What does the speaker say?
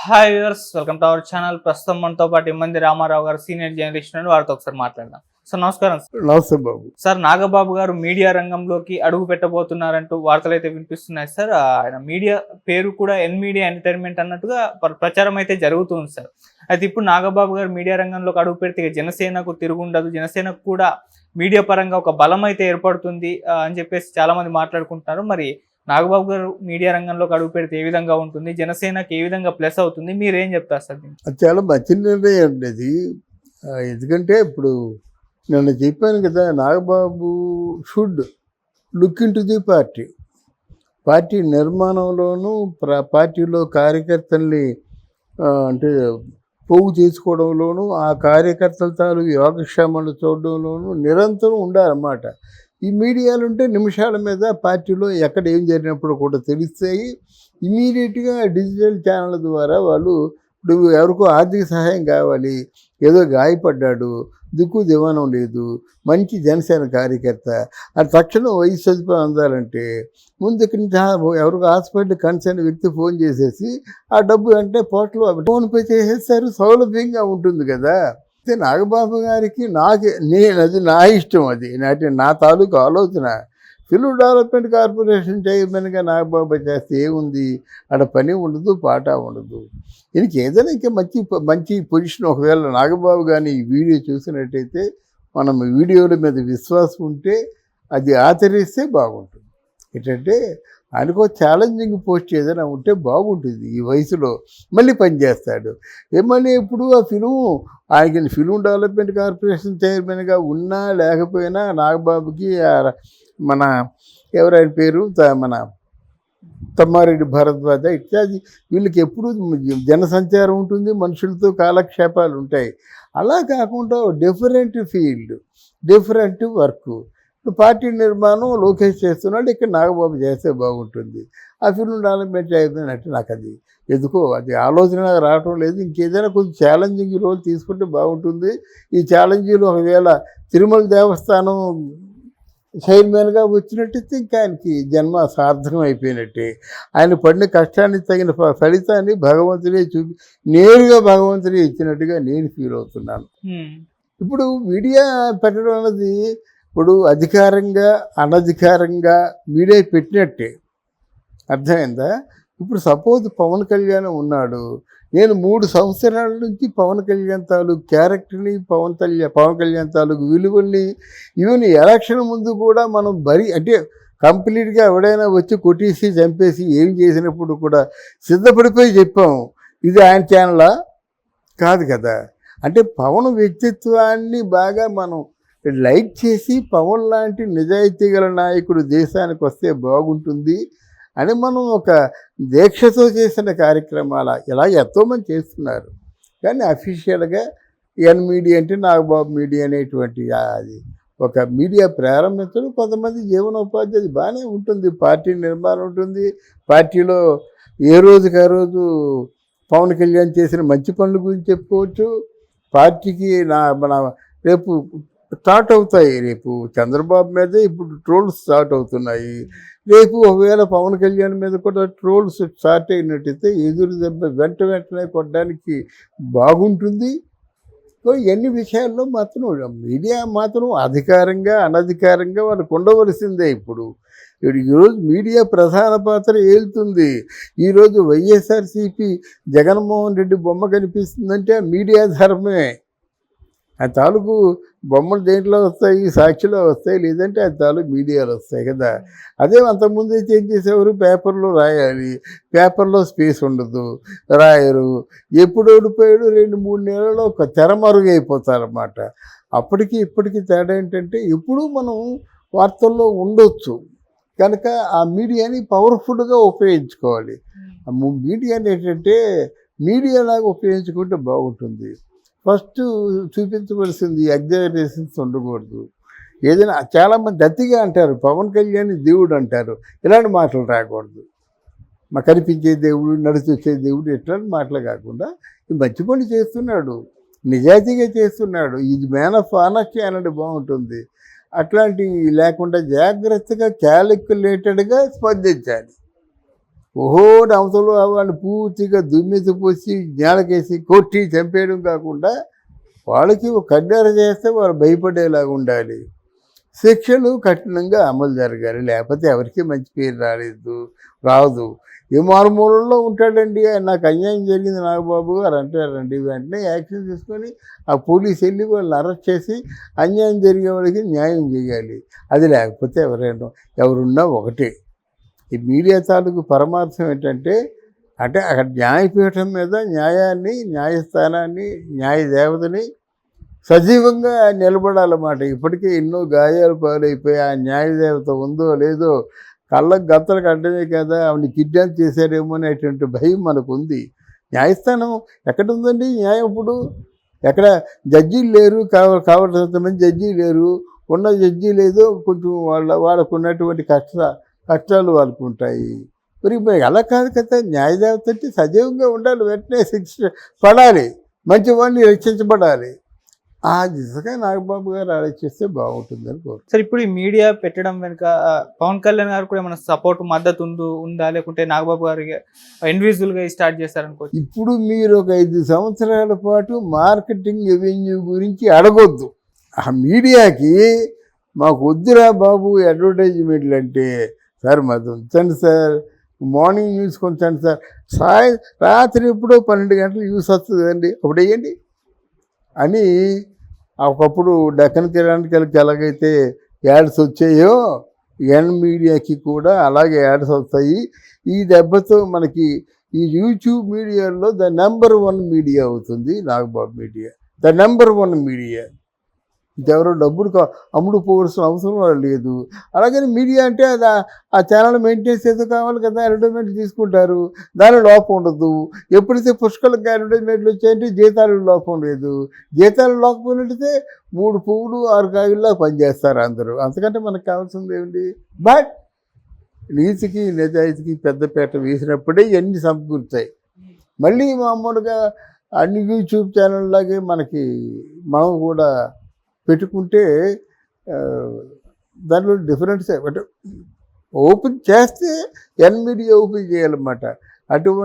Hi viewers, welcome to our channel. ప్రస్తుతం మనతో పాటు ఇమ్మంది రామారావు గారు, సీనియర్ జర్నలిస్ట్ అండి. వారితో ఒకసారి మాట్లాడదాం. సార్ నమస్కారం. నమస్తే బాబు. సార్, నాగబాబు గారు మీడియా రంగంలోకి అడుగు పెట్టబోతున్నారంటూ వార్తలు అయితే వినిపిస్తున్నాయి సార్. ఆయన మీడియా పేరు కూడా ఎన్ మీడియా ఎంటర్టైన్మెంట్ అన్నట్టుగా ప్రచారం అయితే జరుగుతుంది సార్. అయితే ఇప్పుడు నాగబాబు గారు మీడియా రంగంలోకి అడుగు పెడితే జనసేనకు తిరుగుండదు, జనసేనకు కూడా మీడియా పరంగా ఒక బలం అయితే ఏర్పడుతుంది అని చెప్పేసి చాలా మంది మాట్లాడుకుంటున్నారు. మరి నాగబాబు గారు మీడియా రంగంలోకి అడుగు పెడితే ఏ విధంగా ఉంటుంది, జనసేనకి ఏ విధంగా ప్లస్ అవుతుంది, మీరేం చెప్తారు సార్? అది చాలా మంచి నిర్ణయం అండి అది. ఎందుకంటే ఇప్పుడు నేను చెప్పాను కదా, Nagababu should look into the party నిర్మాణంలోనూ పార్టీలో కార్యకర్తల్ని అంటే పోగు చేసుకోవడంలోనూ ఆ కార్యకర్తల తాలూకు యోగక్షేమాలు చూడడంలోనూ నిరంతరం ఉండాలన్నమాట. ఈ మీడియాలు ఉంటే నిమిషాల మీద పార్టీలో ఎక్కడ ఏం జరిగినప్పుడు కూడా తెలుస్తాయి. ఇమీడియట్గా డిజిటల్ ఛానళ్ళ ద్వారా వాళ్ళు ఇప్పుడు ఎవరికో ఆర్థిక సహాయం కావాలి, ఏదో గాయపడ్డాడు, దిక్కు దివానం లేదు, మంచి జనసేన కార్యకర్త, ఆ తక్షణం వైద్య సదుపాయం అందాలంటే ముందు ఇక్కడి నుంచి ఎవరికి హాస్పిటల్ కన్సర్న్ వ్యక్తి ఫోన్ చేసేసి ఆ డబ్బు వెంటనే పోస్టులో ఫోన్పే చేసేస్తారు, సౌలభ్యంగా ఉంటుంది కదా. అయితే నాగబాబు గారికి అది నా ఇష్టం, అది నా తాలూకు ఆలోచన. ఫిల్మ్ డెవలప్మెంట్ కార్పొరేషన్ చైర్మన్గా నాగబాబు చేస్తే ఏముంది, ఆడ పని ఉండదు, పాట ఉండదు. దీనికి ఏదైనా ఇంకా మంచి పొజిషన్, ఒకవేళ నాగబాబు కానీ ఈ వీడియో చూసినట్టయితే, మనం వీడియోల మీద విశ్వాసం ఉంటే అది ఆచరిస్తే బాగుంటుంది. ఏంటంటే ఆయనకో ఛాలెంజింగ్ పోస్ట్ ఏదైనా ఉంటే బాగుంటుంది. ఈ వయసులో మళ్ళీ పనిచేస్తాడు. మళ్ళీ ఇప్పుడు ఆ ఆయనకి ఫిల్మ్ డెవలప్మెంట్ కార్పొరేషన్ చైర్మన్గా ఉన్నా లేకపోయినా నాగబాబుకి మన ఎవరైనా పేరు మన తమ్మారెడ్డి భరద్వాజ ఇత్యాది వీళ్ళకి ఎప్పుడు జనసంచారం ఉంటుంది, మనుషులతో కాలక్షేపాలు ఉంటాయి. అలా కాకుండా డిఫరెంట్ ఫీల్డ్, డిఫరెంట్ వర్క్. ఇప్పుడు పార్టీ నిర్మాణం లోకేష్ చేస్తున్నాడు, ఇక్కడ నాగబాబు చేస్తే బాగుంటుంది. ఆ ఫిల్మ్ డెవలప్మెంట్ అయిపోయినట్టు నాకు అది ఎందుకో అది ఆలోచన రావటం లేదు. ఇంకేదైనా కొంచెం ఛాలెంజింగ్ రోల్ తీసుకుంటే బాగుంటుంది. ఈ ఛాలెంజ్లు ఒకవేళ తిరుమల దేవస్థానం చైర్మన్గా వచ్చినట్టయితే ఇంకా ఆయనకి జన్మ సార్థకం అయిపోయినట్టే. ఆయన పడిన కష్టానికి తగిన ఫలితాన్ని భగవంతుడే నేరుగా భగవంతుడే ఇచ్చినట్టుగా నేను ఫీల్ అవుతున్నాను. ఇప్పుడు మీడియా పెట్టడం అన్నది ఇప్పుడు అధికారంగా అనధికారంగా మీడియా పెట్టినట్టే, అర్థమైందా? ఇప్పుడు సపోజ్ పవన్ కళ్యాణ్ ఉన్నాడు, నేను 3 సంవత్సరాల నుంచి పవన్ కళ్యాణ్ తాలూకు క్యారెక్టర్ని, పవన్ కళ్యాణ్ తాలూకు విలువల్ని, ఈవెన్ ఎలక్షన్ ముందు కూడా మనం అంటే కంప్లీట్గా ఎవడైనా వచ్చి కొట్టేసి చంపేసి ఏం చేసినప్పుడు కూడా సిద్ధపడిపోయి చెప్పాము. ఇది ఆయన ఛానలా కాదు కదా. అంటే పవన్ వ్యక్తిత్వాన్ని బాగా మనం లైక్ చేసి పవన్ లాంటి నిజాయితీ గల నాయకుడు దేశానికి వస్తే బాగుంటుంది అని మనం ఒక దీక్షతో చేసిన కార్యక్రమాలు ఇలా ఎంతోమంది చేస్తున్నారు. కానీ అఫీషియల్గా ఎన్ మీడియా అంటే నాగబాబు మీడియా అనేటువంటి అది ఒక మీడియా ప్రారంభించడం, కొంతమంది జీవనోపాధి అది బాగానే ఉంటుంది, పార్టీ నిర్మాణం ఉంటుంది. పార్టీలో ఏ రోజుకి ఆ రోజు పవన్ కళ్యాణ్ చేసిన మంచి పనుల గురించి చెప్పుకోవచ్చు. పార్టీకి మన రేపు స్టార్ట్ అవుతాయి, రేపు చంద్రబాబు మీదే ఇప్పుడు ట్రోల్స్ స్టార్ట్ అవుతున్నాయి. రేపు ఒకవేళ పవన్ కళ్యాణ్ మీద కూడా ట్రోల్స్ స్టార్ట్ అయినట్టయితే ఎదురు దెబ్బ వెంటనే కొట్టడానికి బాగుంటుంది. సో ఎన్ని విషయాల్లో మాత్రం మీడియా మాత్రం అధికారంగా అనధికారంగా వాళ్ళకు ఉండవలసిందే. ఇప్పుడు ఈరోజు మీడియా ప్రధాన పాత్ర ఏలుతుంది. ఈరోజు వైఎస్ఆర్సీపీ జగన్మోహన్ రెడ్డి బొమ్మ కనిపిస్తుందంటే ఆ మీడియా ధర్మమే. ఆ తాలూకు బొమ్మలు దేంట్లో వస్తాయి, సాక్షిలో వస్తాయి, లేదంటే ఆ తాలూకు మీడియాలో వస్తాయి కదా. అదే అంతకుముందు అయితే ఏం చేసేవారు, పేపర్లో రాయాలి, పేపర్లో స్పేస్ ఉండదు, రాయరు. ఎప్పుడు ఓడిపోయాడు 2-3 నెలల్లో ఒక తెరమరుగైపోతారన్నమాట. అప్పటికి ఇప్పటికీ తేడా ఏంటంటే ఎప్పుడూ మనం వార్తల్లో ఉండొచ్చు కనుక ఆ మీడియాని పవర్ఫుల్గా ఉపయోగించుకోవాలి. మీడియాని ఏంటంటే మీడియాలాగా ఉపయోగించుకుంటే బాగుంటుంది. ఫస్ట్ చూపించవలసింది ఎగ్జాజరేషన్స్ ఉండకూడదు. ఏదైనా చాలామంది అతిగా అంటారు, పవన్ కళ్యాణ్ దేవుడు అంటారు, ఇలాంటి మాటలు రాకూడదు. మాకు కనిపించే దేవుడు, నడిచి వచ్చే దేవుడు, ఇట్లాంటి మాటలు కాకుండా మంచి పని చేస్తున్నాడు, నిజాయితీగా చేస్తున్నాడు, ఇది మ్యాన్ ఆఫ్ ఆనెస్టీ అనేది బాగుంటుంది. అట్లాంటివి లేకుండా జాగ్రత్తగా క్యాలిక్యులేటెడ్గా స్పందించాలి. ఓహో అవతలో వాళ్ళని పూర్తిగా దుమ్మెత్తి పోసి నేలకేసి కొట్టి చంపేయడం కాకుండా వాళ్ళకి ఒక కన్నెర చేస్తే వాళ్ళు భయపడేలాగా ఉండాలి. శిక్షలు కఠినంగా అమలు జరగాలి, లేకపోతే ఎవరికి మంచి పేరు రాదు. ఏ మారుమూలలో ఉంటాడండి, నాకు అన్యాయం జరిగింది నాగబాబు గారు అంటారండి, వెంటనే యాక్షన్ తీసుకొని ఆ పోలీసు వెళ్ళి వాళ్ళని అరెస్ట్ చేసి అన్యాయం జరిగే వాళ్ళకి న్యాయం చేయాలి. అది లేకపోతే ఎవరున్నా ఒకటే. ఈ మీడియా తాలూకు పరమార్థం ఏంటంటే, అంటే అక్కడ న్యాయపీఠం మీద న్యాయాన్ని, న్యాయస్థానాన్ని, న్యాయ దేవతని సజీవంగా నిలబడాలన్నమాట. ఇప్పటికే ఎన్నో గాయాలు పాలైపోయి ఆ న్యాయదేవత ఉందో లేదో కళ్ళకు గత్తలకు అడ్డమే కదా, ఆవిడ కిడ్నాప్ చేశారేమో అనేటువంటి భయం మనకు ఉంది. న్యాయస్థానం ఎక్కడ ఉందండి? న్యాయం ఇప్పుడు ఎక్కడ? జడ్జీలు లేరు, కావాల్సినంతమంది జడ్జీలు లేరు. ఉన్న జడ్జీ లేదో కొంచెం వాళ్ళకు ఉన్నటువంటి కష్టాలు వాళ్ళకు ఉంటాయి. మరి అలా కాదు కదా, న్యాయదేవత అంటే సజీవంగా ఉండాలి, వెంటనే శిక్ష పడాలి, మంచి వాళ్ళని రక్షించబడాలి. ఆ దిశగా నాగబాబు గారు ఆలోచిస్తే బాగుంటుందని కోరుతున్నాను. సార్, ఇప్పుడు ఈ మీడియా పెట్టడం వెనుక పవన్ కళ్యాణ్ గారు కూడా ఏమైనా సపోర్ట్, మద్దతు ఉందా, లేకుంటే నాగబాబు గారికి ఇండివిజువల్గా స్టార్ట్ చేస్తారనుకోవచ్చు? ఇప్పుడు మీరు ఒక 5 సంవత్సరాల పాటు మార్కెటింగ్ రెవెన్యూ గురించి అడగొద్దు. ఆ మీడియాకి మాకు వద్దురా బాబు అడ్వర్టైజ్మెంట్లు అంటే, సార్ మాది ఉంచండి సార్, మార్నింగ్ న్యూస్ కొంచండి సార్, రాత్రి ఎప్పుడో 12 గంటలు న్యూస్ వస్తుంది కదండి, అప్పుడు వేయండి అని. ఒకప్పుడు డెక్కన్ కిరాణికలకి ఎలాగైతే యాడ్స్ వచ్చాయో ఎన్ మీడియాకి కూడా అలాగే యాడ్స్ వస్తాయి. ఈ దెబ్బతో మనకి ఈ యూట్యూబ్ మీడియాలో ద నెంబర్ 1 మీడియా అవుతుంది Nagababu media, the number 1 media. ఇంకెవరో డబ్బులు అమ్ముడు పోవాల్సిన అవసరం లేదు. అలాగని మీడియా అంటే అది ఆ ఛానల్ మెయింటెనెన్స్ ఏదో కావాలి కదా, అడ్వర్టైజ్మెంట్ తీసుకుంటారు, దాని లోపం ఉండదు. ఎప్పుడైతే పుష్కలంగా అడ్వర్టైజ్మెంట్లు వచ్చాయంటే జీతాలు లోపం లేదు. జీతాలు లోకపోయినట్టయితే 3 పువ్వులు 6 కాయల్లా పనిచేస్తారు అందరూ. అంతకంటే మనకు కావాల్సింది ఏమిటి? బట్ నీతికి నిజాయితీకి పెద్దపీట వేసినప్పుడే ఇవన్నీ సమకూర్చాయి. మళ్ళీ మామూలుగా అన్ని యూట్యూబ్ ఛానల్ లాగే మనం కూడా పెట్టుకుంటే దాంట్లో డిఫరెన్స్ ఓపెన్ చేస్తే ఎన్ మీడియా ఓపెన్ చేయాలన్నమాట. అటువంటి